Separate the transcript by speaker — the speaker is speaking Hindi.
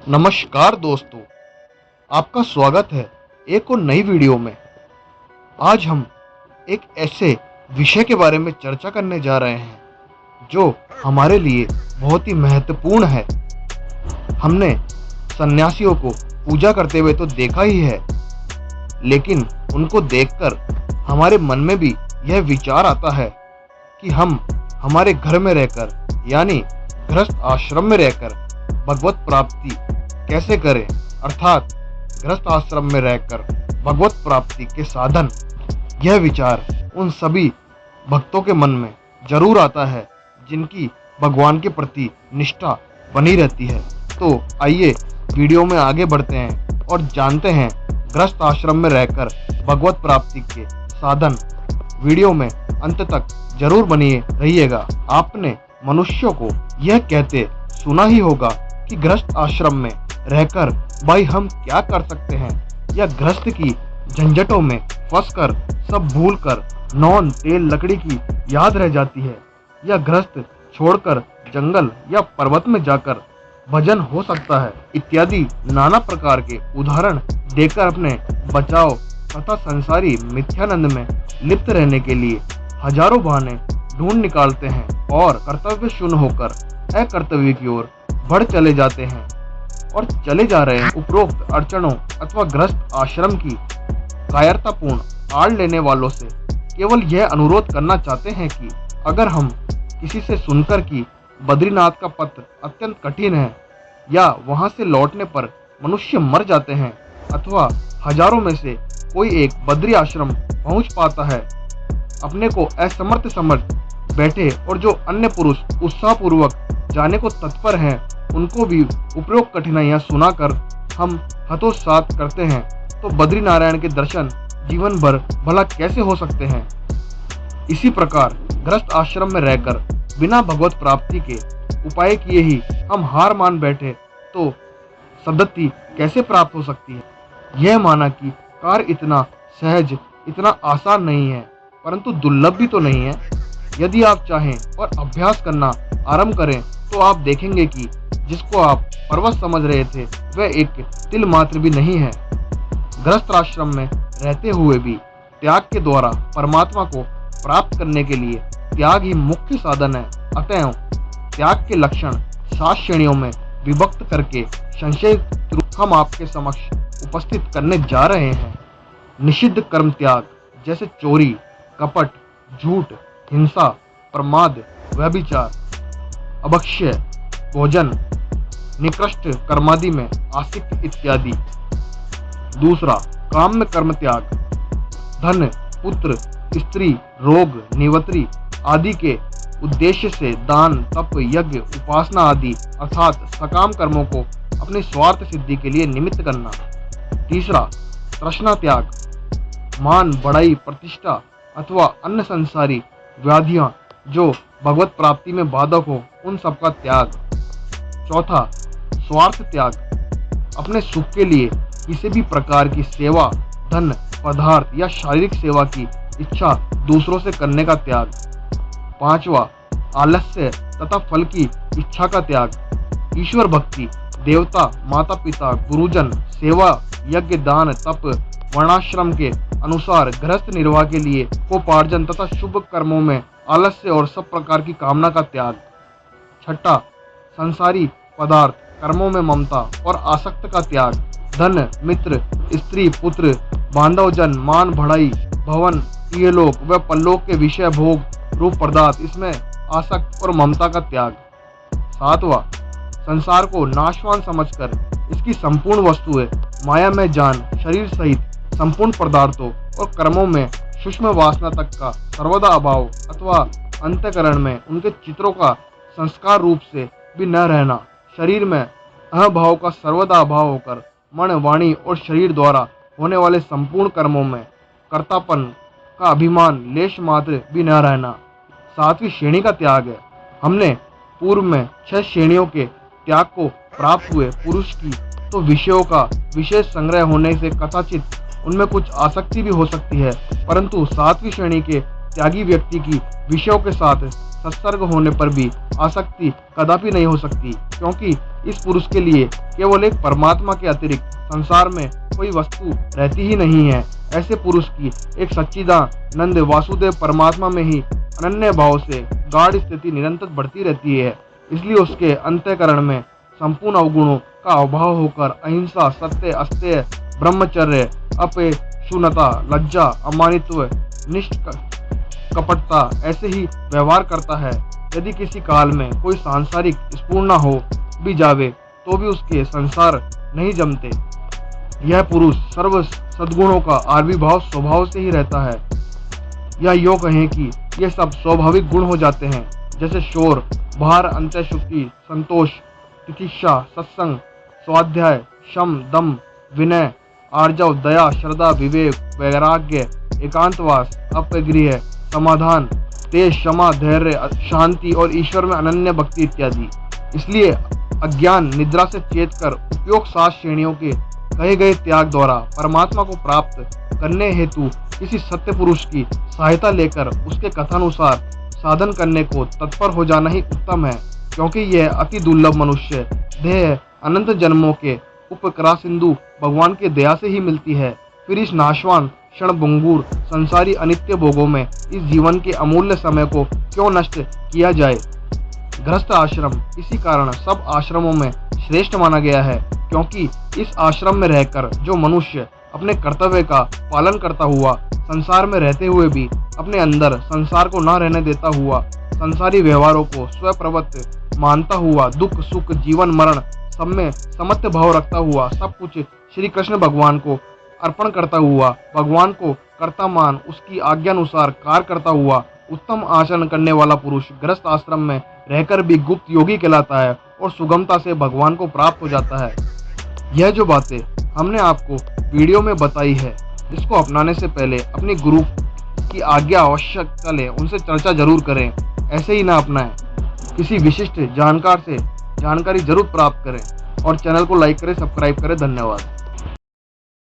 Speaker 1: नमस्कार दोस्तों, आपका स्वागत है एक और नई वीडियो में। आज हम एक ऐसे विषय के बारे में चर्चा करने जा रहे हैं जो हमारे लिए बहुत ही महत्वपूर्ण है। हमने सन्यासियों को पूजा करते हुए तो देखा ही है, लेकिन उनको देखकर हमारे मन में भी यह विचार आता है कि हम हमारे घर में रहकर यानी गृहस्थ आश्रम में रहकर भगवत प्राप्ति कैसे करें, अर्थात गृहस्थ आश्रम में रहकर भगवत प्राप्ति के साधन। यह विचार उन सभी भक्तों के मन में जरूर आता है जिनकी भगवान के प्रति निष्ठा बनी रहती है। तो आइए वीडियो में आगे बढ़ते हैं और जानते हैं गृहस्थ आश्रम में रहकर भगवत प्राप्ति के साधन। वीडियो में अंत तक जरूर बने रहिएगा। आपने मनुष्यों को यह कहते सुना ही होगा कि गृहस्थ आश्रम में रहकर भाई हम क्या कर सकते हैं, या गृहस्थ की झंझटों में फंसकर सब भूलकर नौन तेल लकड़ी की याद रह जाती है, या गृहस्थ छोड़कर जंगल या पर्वत में जाकर भजन हो सकता है, इत्यादि नाना प्रकार के उदाहरण देकर अपने बचाव तथा संसारी मिथ्यानंद में लिप्त रहने के लिए हजारों बहाने ढूंढ निकालते हैं और कर्तव्य शून्य होकर अकर्तव्य की ओर बढ़ चले जाते हैं और चले जा रहे हैं। उपरोक्त अड़चनों अथवा गृहस्थ आश्रम की कायरतापूर्ण आड़ लेने वालों से केवल यह अनुरोध करना चाहते हैं कि अगर हम किसी से सुनकर कि बद्रीनाथ का पथ अत्यंत कठिन है, या वहां से लौटने पर मनुष्य मर जाते हैं, अथवा हजारों में से कोई एक बद्री आश्रम पहुंच पाता है, अपने को असमर्थ समझ बैठे और जो अन्य पुरुष उत्साहपूर्वक जाने को तत्पर हैं उनको भी उपरोक्त कठिनाइयां सुनाकर हम हतोत्साहित करते हैं, तो बद्री नारायण के दर्शन जीवन भर भला कैसे हो सकते हैं। इसी प्रकार गृहस्थ आश्रम में रहकर बिना भगवत प्राप्ति के उपाय किए ही हम हार मान बैठे तो सद्गति कैसे प्राप्त हो सकती है। यह माना कि कार्य इतना सहज इतना आसान नहीं है, परंतु दुर्लभ भी तो नहीं है। यदि आप चाहें और अभ्यास करना आरंभ करें तो आप देखेंगे कि जिसको आप पर्वत समझ रहे थे वह एक तिल मात्र भी नहीं है। गृहस्थ आश्रम में रहते हुए भी त्याग के द्वारा परमात्मा को प्राप्त करने के लिए त्याग ही मुख्य साधन है। अतएव त्याग के लक्षण 7 श्रेणियों में विभक्त करके संक्षेप हम आपके समक्ष उपस्थित करने जा रहे हैं। निषिद्ध कर्म त्याग जैसे चोरी, कपट, झूठ, हिंसा, प्रमाद, व्यभिचार, अभक्ष्य भोजन, निकृष्ट कर्मादि में आसक्ति इत्यादि। दूसरा, काम में कर्म त्याग, धन, पुत्र, स्त्री, रोग, निवृत्ति आदि के उद्देश्य से दान, तप, यज्ञ, उपासना आदि अर्थात सकाम कर्मों को अपने स्वार्थ सिद्धि के लिए निमित्त करना। तीसरा, तृष्णा त्याग, मान, बड़ाई, प्रतिष्ठा अथवा अन्य संसारी व्याधियां जो भगवत प्राप्ति में बाधक हो उन सबका त्याग। चौथा, स्वार्थ त्याग, अपने सुख के लिए किसी भी प्रकार की सेवा, धन, पदार्थ या शारीरिक सेवा की इच्छा दूसरों से करने का त्याग। पांचवा, आलस्य तथा फल की इच्छा का त्याग। ईश्वर भक्ति, देवता, माता पिता, गुरुजन, सेवा, यज्ञ, दान, तप, वर्णाश्रम के अनुसार गृहस्थ निर्वाह के लिए कोपार्जन तथा शुभ कर्मों में आलस्य और सब प्रकार की कामना का त्याग। छठा, संसारी पदार्थ कर्मों में ममता और आसक्त का त्याग। धन, मित्र, स्त्री, पुत्र, बांधवजन, मान, बढ़ाई, भवन, इहलोक व परलोक के विषय भोग रूप पदार्थ इसमें आसक्त और ममता का त्याग। सातवां, संसार को नाशवान समझकर इसकी संपूर्ण वस्तुएं माया में जान शरीर सहित संपूर्ण पदार्थों और कर्मों में सूक्ष्म वासना तक का सर्वदा अभाव अथवा अंतःकरण में उनके चित्रों का संस्कार रूप से भी न रहना। शरीर में अहभाव का सर्वदा अभाव होकर मन, वाणी और शरीर द्वारा होने वाले संपूर्ण कर्मों में कर्तापन का अभिमान लेश मात्र भी न रहना। 7वीं श्रेणी का त्याग है। हमने पूर्व में 6 श्रेणियों के त्याग को प्राप्त हुए पुरुष की तो विषयों का विशेष संग्रह होने से कदाचित उनमें कुछ आसक्ति भी हो सकती है, परंतु 7वीं श्रेणी के त्यागी व्यक्ति की विषयों के साथ सत्सर्ग होने पर भी आसक्ति कदापि नहीं हो सकती, क्योंकि इस पुरुष के लिए केवल एक परमात्मा के अतिरिक्त संसार में कोई वस्तु रहती ही नहीं है। ऐसे पुरुष की एक सच्चिदानंद वासुदेव परमात्मा में ही अनन्य भाव से गाढ़ स्थिति निरंतर बढ़ती रहती है। इसलिए उसके अंतःकरण में संपूर्ण अवगुणों का अभाव होकर अहिंसा, सत्य, अस्तेय, ब्रह्मचर्य, अपेशूनता, लज्जा, अमानित्व, निष्कपटता ऐसे ही व्यवहार करता है। यदि किसी काल में कोई सांसारिक स्फूर्णा हो भी जावे तो भी उसके संसार नहीं जमते। यह पुरुष सर्व सद्गुणों का आविर्भाव स्वभाव से ही रहता है, या यूं कहें कि ये सब स्वाभाविक गुण हो जाते हैं, जैसे शोर, भार, अंत्यशुद्धि, संतोष, तितिक्षा, सत्संग, स्वाध्याय, शम, दम, विनय, आर्जव, दया, श्रद्धा, विवेक, वैराग्य, एकांतवास, अपरिग्रह, समाधान, तेज, क्षमा, धैर्य, शांति और ईश्वर में अनन्य भक्ति इत्यादि। इसलिए अज्ञान निद्रा से चेत कर उपयोग 7 श्रेणियों के कहे गए त्याग द्वारा परमात्मा को प्राप्त करने हेतु किसी सत्य पुरुष की सहायता लेकर उसके कथानुसार साधन करने को तत्पर हो जाना ही उत्तम है, क्योंकि यह अति दुर्लभ मनुष्य देह अनंत जन्मों के उपकरा सिंधु भगवान के दया से ही मिलती है। फिर इस नाशवान क्षणभंगुर संसारी अनित्य भोगों में इस जीवन के अमूल्य समय को क्यों नष्ट किया जाए। गृहस्थ आश्रम इसी कारण सब आश्रमों में श्रेष्ठ माना गया है, क्योंकि इस आश्रम में रहकर जो मनुष्य अपने कर्तव्य का पालन करता हुआ संसार में रहते हुए भी अपने अंदर संसार को न रहने देता हुआ संसारी व्यवहारों को स्वप्रवृत्त मानता हुआ दुख सुख जीवन मरण सब में समत्व भाव रखता हुआ सब कुछ श्री कृष्ण भगवान को अर्पण करता हुआ भगवान को कर्ता मान उसकी आज्ञानुसार कार्य करता हुआ उत्तम आचरण करने वाला पुरुष गृहस्थ आश्रम में रहकर भी गुप्त योगी कहलाता है और सुगमता से भगवान को प्राप्त हो जाता है। यह जो बातें हमने आपको वीडियो में बताई है, इसको अपनाने से पहले अपने गुरु की आज्ञा आवश्यक लें, उनसे चर्चा जरूर करें। ऐसे ही ना अपनाएं, किसी विशिष्ट जानकार से जानकारी जरूर प्राप्त करें और चैनल को लाइक करें, सब्सक्राइब करें। धन्यवाद।